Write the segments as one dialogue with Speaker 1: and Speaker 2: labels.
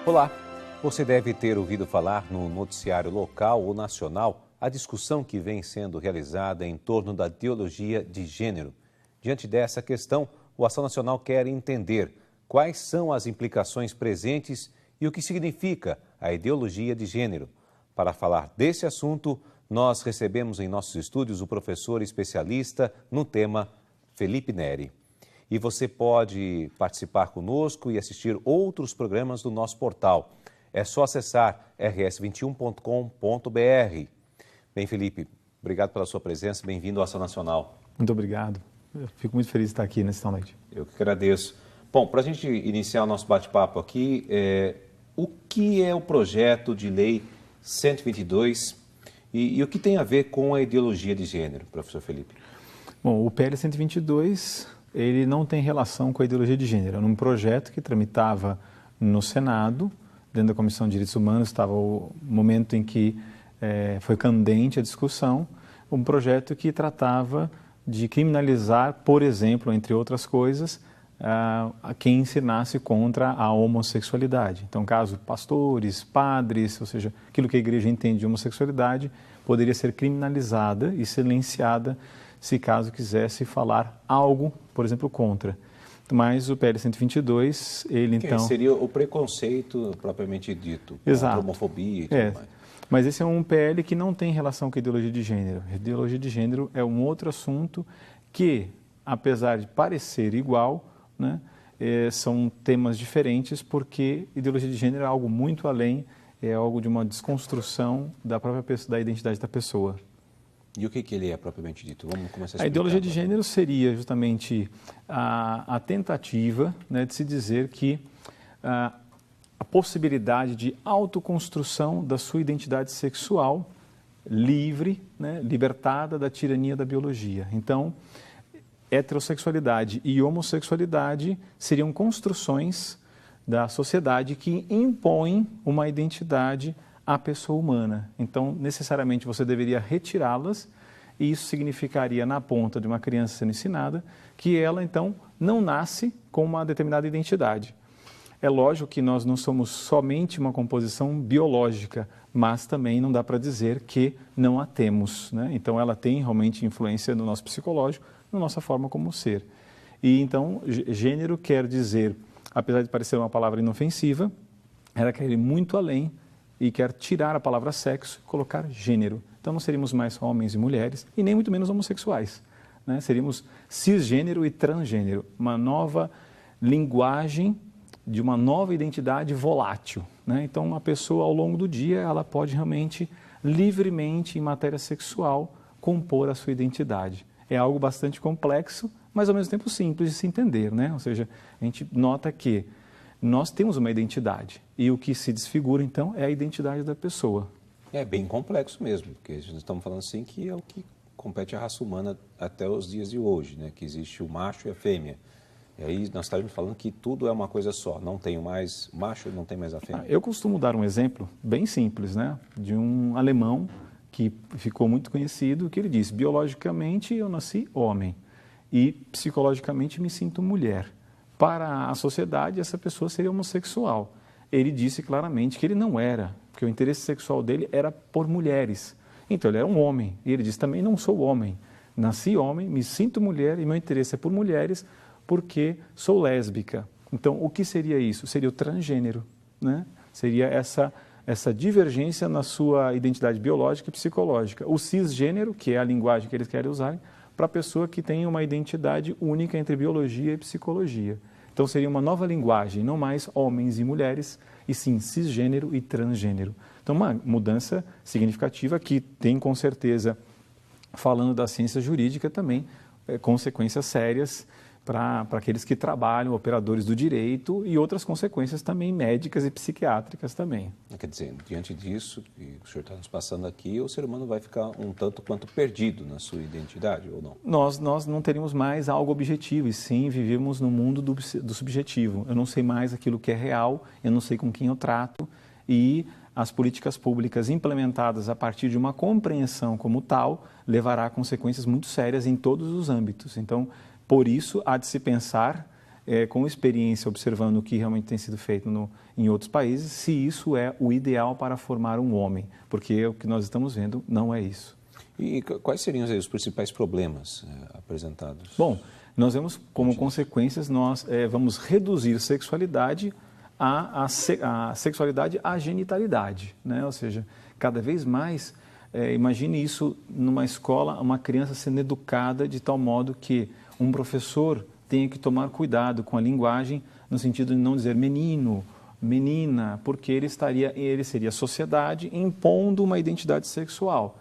Speaker 1: Olá, você deve ter ouvido falar no noticiário local ou nacional a discussão que vem sendo realizada em torno da ideologia de gênero. Diante dessa questão, o Ação Nacional quer entender quais são as implicações presentes e o que significa a ideologia de gênero. Para falar desse assunto, nós recebemos em nossos estúdios o professor especialista no tema, Felipe Neri. E você pode participar conosco e assistir outros programas do nosso portal. É só acessar rs21.com.br. Bem, Felipe, obrigado pela sua presença, bem-vindo à Ação Nacional.
Speaker 2: Muito obrigado. Eu fico muito feliz de estar aqui nessa noite.
Speaker 1: Eu que agradeço. Bom, para a gente iniciar o nosso bate-papo aqui, o que é o projeto de lei 122 e o que tem a ver com a ideologia de gênero, professor Felipe?
Speaker 2: Bom, o PL 122, ele não tem relação com a ideologia de gênero. É um projeto que tramitava no Senado, dentro da Comissão de Direitos Humanos, estava o momento em que foi candente a discussão, um projeto que tratava de criminalizar, por exemplo, entre outras coisas, a quem ensinasse contra a homossexualidade. Então, caso pastores, padres, ou seja, aquilo que a igreja entende de homossexualidade, poderia ser criminalizada e silenciada se caso quisesse falar algo, por exemplo, contra. Mas o PL 122, ele então...
Speaker 1: Seria o preconceito propriamente dito,
Speaker 2: exato,
Speaker 1: a homofobia e tudo mais.
Speaker 2: Mas esse é um PL que não tem relação com a ideologia de gênero. A ideologia de gênero é um outro assunto que, apesar de parecer igual, né, são temas diferentes, porque ideologia de gênero é algo muito além, é algo de uma desconstrução da própria pessoa, da identidade da pessoa.
Speaker 1: E o que ele é propriamente dito? Vamos começar a explicar.
Speaker 2: A ideologia de gênero seria justamente a tentativa, né, de se dizer que a possibilidade de autoconstrução da sua identidade sexual livre, né, libertada da tirania da biologia. Então, heterossexualidade e homossexualidade seriam construções da sociedade que impõem uma identidade à pessoa humana. Então, necessariamente, você deveria retirá-las e isso significaria, na ponta de uma criança sendo ensinada, que ela, então, não nasce com uma determinada identidade. É lógico que nós não somos somente uma composição biológica, mas também não dá para dizer que não a temos, né? Então, ela tem realmente influência no nosso psicológico, na nossa forma como ser. E, então, gênero quer dizer, apesar de parecer uma palavra inofensiva, ela quer ir muito além e quer tirar a palavra sexo e colocar gênero. Então, não seríamos mais homens e mulheres e nem muito menos homossexuais, né? Seríamos cisgênero e transgênero, uma nova linguagem de uma nova identidade volátil, né? Então, uma pessoa, ao longo do dia, ela pode realmente, livremente, em matéria sexual, compor a sua identidade. É algo bastante complexo, mas, ao mesmo tempo, simples de se entender, né? Ou seja, a gente nota que nós temos uma identidade e o que se desfigura, então, é a identidade da pessoa.
Speaker 1: É bem complexo mesmo, porque nós estamos falando assim que é o que compete à raça humana até os dias de hoje, né? Que existe o macho e a fêmea. E aí nós estamos falando que tudo é uma coisa só, não tem mais macho, não tem mais a fêmea.
Speaker 2: Eu costumo dar um exemplo bem simples, né? De um alemão que ficou muito conhecido, que ele disse, biologicamente eu nasci homem e psicologicamente me sinto mulher. Para a sociedade, essa pessoa seria homossexual. Ele disse claramente que ele não era, porque o interesse sexual dele era por mulheres. Então, ele era um homem. E ele disse, também não sou homem. Nasci homem, me sinto mulher e meu interesse é por mulheres porque sou lésbica. Então, o que seria isso? Seria o transgênero, né? Seria essa divergência na sua identidade biológica e psicológica. O cisgênero, que é a linguagem que eles querem usar, para a pessoa que tem uma identidade única entre biologia e psicologia. Então, seria uma nova linguagem, não mais homens e mulheres, e sim cisgênero e transgênero. Então, uma mudança significativa que tem, com certeza, falando da ciência jurídica também, consequências sérias para aqueles que trabalham, operadores do direito, e outras consequências também médicas e psiquiátricas também.
Speaker 1: Quer dizer, diante disso, que o senhor está nos passando aqui, o ser humano vai ficar um tanto quanto perdido na sua identidade, ou não?
Speaker 2: Nós não teríamos mais algo objetivo, e sim vivemos no mundo do subjetivo. Eu não sei mais aquilo que é real, eu não sei com quem eu trato, e as políticas públicas implementadas a partir de uma compreensão como tal levará a consequências muito sérias em todos os âmbitos. Então, por isso, há de se pensar com experiência, observando o que realmente tem sido feito em outros países, se isso é o ideal para formar um homem, porque o que nós estamos vendo não é isso.
Speaker 1: E quais seriam os principais problemas apresentados?
Speaker 2: Bom, nós vemos como consequências, nós vamos reduzir sexualidade a sexualidade à genitalidade, né? Ou seja, cada vez mais, imagine isso numa escola, uma criança sendo educada de tal modo que um professor tenha que tomar cuidado com a linguagem, no sentido de não dizer menino, menina, porque ele seria a sociedade impondo uma identidade sexual.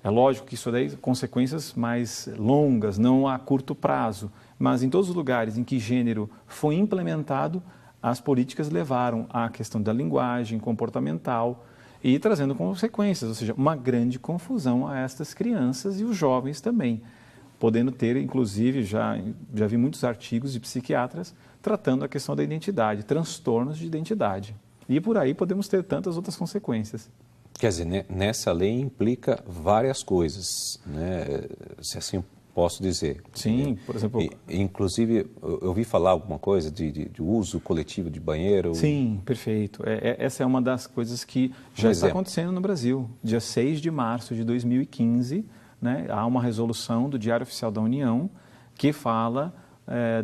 Speaker 2: É lógico que isso daí tem consequências mais longas, não a curto prazo, mas em todos os lugares em que gênero foi implementado, as políticas levaram à questão da linguagem comportamental e trazendo consequências, ou seja, uma grande confusão a estas crianças e os jovens também, podendo ter, inclusive, já vi muitos artigos de psiquiatras tratando a questão da identidade, transtornos de identidade. E por aí podemos ter tantas outras consequências.
Speaker 1: Quer dizer, nessa lei implica várias coisas, né? Se assim posso dizer.
Speaker 2: Sim, por exemplo...
Speaker 1: Inclusive, eu ouvi falar alguma coisa de uso coletivo de banheiro.
Speaker 2: Sim, perfeito. Essa é uma das coisas que já está acontecendo no Brasil. Dia 6 de março de 2015, né, há uma resolução do Diário Oficial da União que fala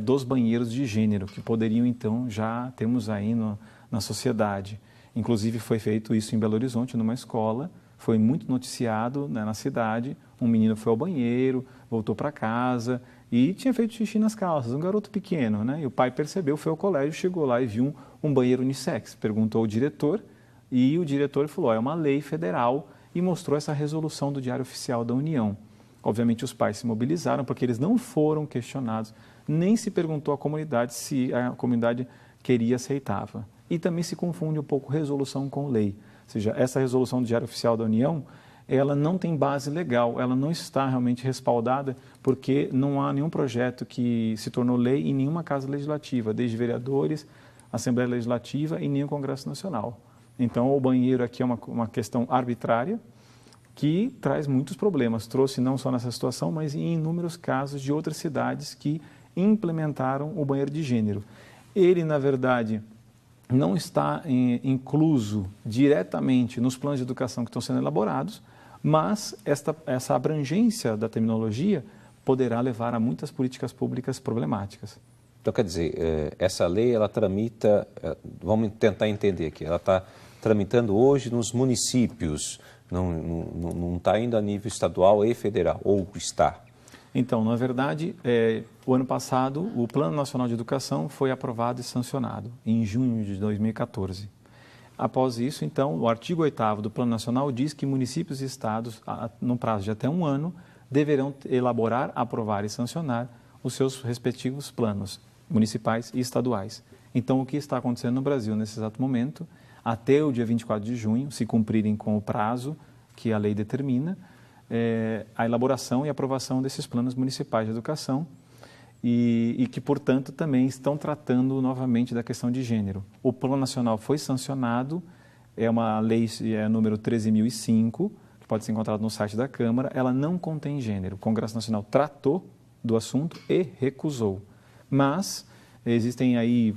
Speaker 2: dos banheiros de gênero, que poderiam, então, já termos aí na sociedade. Inclusive, foi feito isso em Belo Horizonte, numa escola, foi muito noticiado, né, na cidade. Um menino foi ao banheiro, voltou para casa e tinha feito xixi nas calças, um garoto pequeno, né? E o pai percebeu, foi ao colégio, chegou lá e viu um banheiro unissex. Perguntou ao diretor e o diretor falou, é uma lei federal, e mostrou essa resolução do Diário Oficial da União. Obviamente, os pais se mobilizaram porque eles não foram questionados, nem se perguntou à comunidade se a comunidade queria e aceitava. E também se confunde um pouco resolução com lei. Ou seja, essa resolução do Diário Oficial da União, ela não tem base legal, ela não está realmente respaldada, porque não há nenhum projeto que se tornou lei em nenhuma casa legislativa, desde vereadores, Assembleia Legislativa e nem o Congresso Nacional. Então, o banheiro aqui é uma questão arbitrária que traz muitos problemas. Trouxe não só nessa situação, mas em inúmeros casos de outras cidades que implementaram o banheiro de gênero. Ele, na verdade, não está incluso diretamente nos planos de educação que estão sendo elaborados, mas essa abrangência da terminologia poderá levar a muitas políticas públicas problemáticas.
Speaker 1: Então, quer dizer, essa lei, ela tramita, vamos tentar entender aqui, ela está tramitando hoje nos municípios, não está indo a nível estadual e federal, ou está?
Speaker 2: Então, na verdade, o ano passado, o Plano Nacional de Educação foi aprovado e sancionado, em junho de 2014. Após isso, então, o artigo 8º do Plano Nacional diz que municípios e estados, no prazo de até 1 ano, deverão elaborar, aprovar e sancionar os seus respectivos planos municipais e estaduais. Então, o que está acontecendo no Brasil nesse exato momento, até o dia 24 de junho, se cumprirem com o prazo que a lei determina, a elaboração e aprovação desses planos municipais de educação e que, portanto, também estão tratando novamente da questão de gênero. O Plano Nacional foi sancionado, é uma lei número 13.005, que pode ser encontrado no site da Câmara, ela não contém gênero. O Congresso Nacional tratou do assunto e recusou. Mas existem aí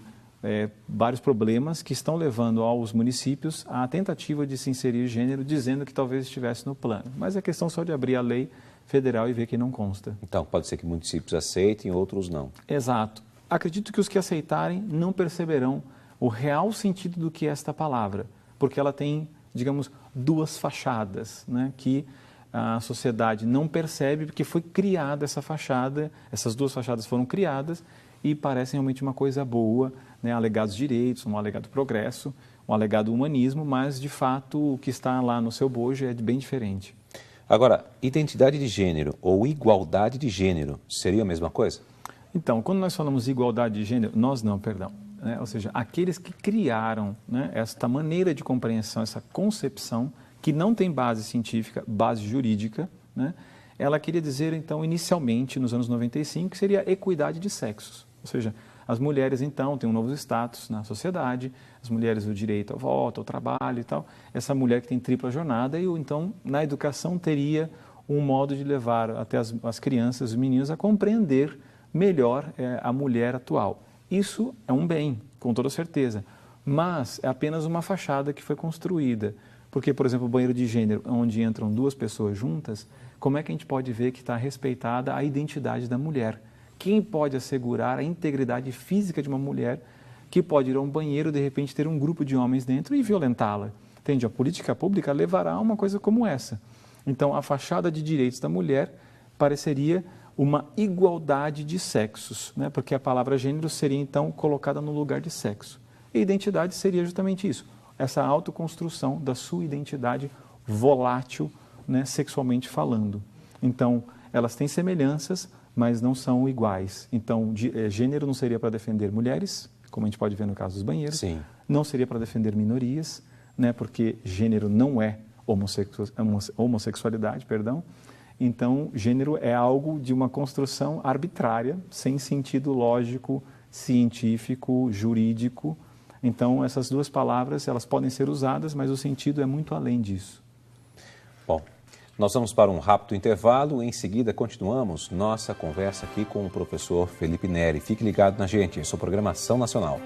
Speaker 2: vários problemas que estão levando aos municípios à tentativa de se inserir gênero, dizendo que talvez estivesse no plano. Mas é questão só de abrir a lei federal e ver que não consta.
Speaker 1: Então, pode ser que municípios aceitem, outros não.
Speaker 2: Exato. Acredito que os que aceitarem não perceberão o real sentido do que é esta palavra, porque ela tem, digamos, duas fachadas, né, que a sociedade não percebe porque foi criada essa fachada, essas duas fachadas foram criadas e parecem realmente uma coisa boa, né, alegados direitos, um alegado progresso, um alegado humanismo, mas de fato o que está lá no seu bojo é bem diferente.
Speaker 1: Agora, identidade de gênero ou igualdade de gênero seria a mesma coisa?
Speaker 2: Então, quando nós falamos igualdade de gênero, ou seja, aqueles que criaram, né, esta maneira de compreensão, essa concepção, que não tem base científica, base jurídica, né, ela queria dizer, então, inicialmente, nos anos 95, que seria equidade de sexos. Ou seja, as mulheres, então, têm um novo status na sociedade, as mulheres o direito ao voto, ao trabalho e tal. Essa mulher que tem tripla jornada, e então, na educação, teria um modo de levar até as crianças, os meninos, a compreender melhor a mulher atual. Isso é um bem, com toda certeza, mas é apenas uma fachada que foi construída. Porque, por exemplo, o banheiro de gênero, onde entram duas pessoas juntas, como é que a gente pode ver que está respeitada a identidade da mulher? Quem pode assegurar a integridade física de uma mulher que pode ir a um banheiro, de repente, ter um grupo de homens dentro e violentá-la? Entende? A política pública levará a uma coisa como essa. Então, a fachada de direitos da mulher pareceria uma igualdade de sexos, né? Porque a palavra gênero seria, então, colocada no lugar de sexo. E identidade seria justamente isso, essa autoconstrução da sua identidade volátil, né, sexualmente falando. Então, elas têm semelhanças, mas não são iguais. Então, gênero não seria para defender mulheres, como a gente pode ver no caso dos banheiros.
Speaker 1: Sim.
Speaker 2: Não seria para defender minorias, né, porque gênero não é homossexualidade, perdão. Então, gênero é algo de uma construção arbitrária, sem sentido lógico, científico, jurídico. Então, essas duas palavras, elas podem ser usadas, mas o sentido é muito além disso.
Speaker 1: Bom, nós vamos para um rápido intervalo. Em seguida, continuamos nossa conversa aqui com o professor Felipe Neri. Fique ligado na gente, essa é a Programação Nacional.